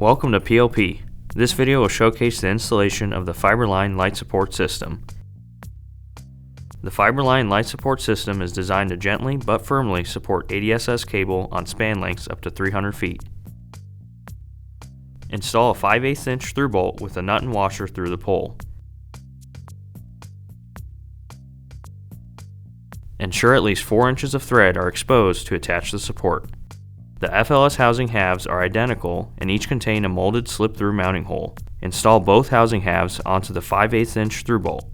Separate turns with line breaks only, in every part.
Welcome to PLP. This video will showcase the installation of the FIBERLIGN Lite Support system. The FIBERLIGN Lite Support system is designed to gently but firmly support ADSS cable on span lengths up to 300 feet. Install a 5/8 inch through bolt with a nut and washer through the pole. Ensure at least 4 inches of thread are exposed to attach the support. The FLS housing halves are identical and each contain a molded slip-through mounting hole. Install both housing halves onto the 5/8 inch through bolt.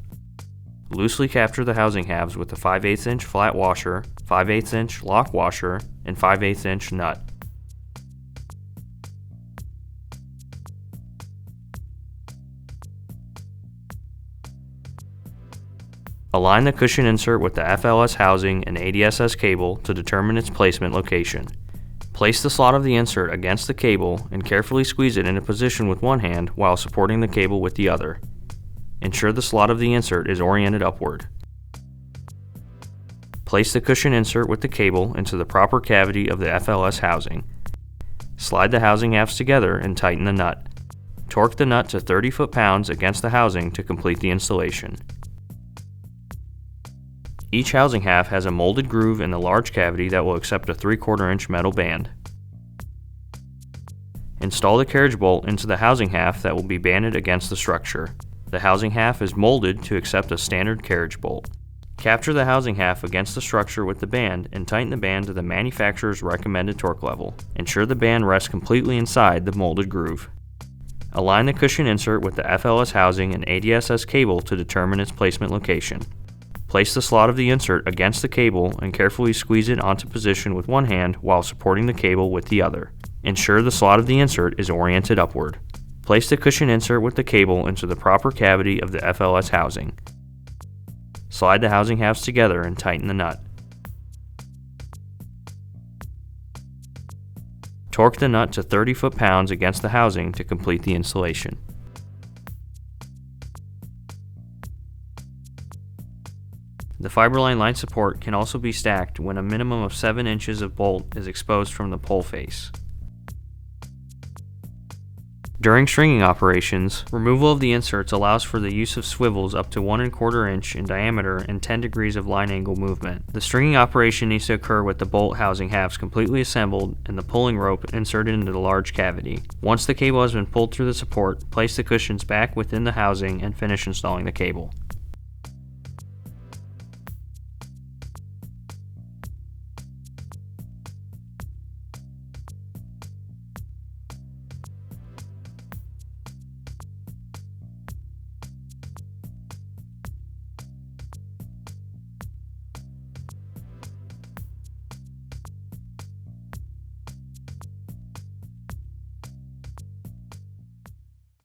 Loosely capture the housing halves with a 5/8 inch flat washer, 5/8 inch lock washer, and 5/8 inch nut. Align the cushion insert with the FLS housing and ADSS cable to determine its placement location. Place the slot of the insert against the cable and carefully squeeze it into position with one hand while supporting the cable with the other. Ensure the slot of the insert is oriented upward. Place the cushion insert with the cable into the proper cavity of the FLS housing. Slide the housing halves together and tighten the nut. Torque the nut to 30 foot-pounds against the housing to complete the installation. Each housing half has a molded groove in the large cavity that will accept a 3/4 inch metal band. Install the carriage bolt into the housing half that will be banded against the structure. The housing half is molded to accept a standard carriage bolt. Capture the housing half against the structure with the band and tighten the band to the manufacturer's recommended torque level. Ensure the band rests completely inside the molded groove. Align the cushion insert with the FLS housing and ADSS cable to determine its placement location. Place the slot of the insert against the cable and carefully squeeze it onto position with one hand while supporting the cable with the other. Ensure the slot of the insert is oriented upward. Place the cushion insert with the cable into the proper cavity of the FLS housing. Slide the housing halves together and tighten the nut. Torque the nut to 30 foot-pounds against the housing to complete the installation. The FIBERLIGN Lite Support can also be stacked when a minimum of 7 inches of bolt is exposed from the pole face. During stringing operations, removal of the inserts allows for the use of swivels up to 1¼ inch in diameter and 10 degrees of line angle movement. The stringing operation needs to occur with the bolt housing halves completely assembled and the pulling rope inserted into the large cavity. Once the cable has been pulled through the support, place the cushions back within the housing and finish installing the cable.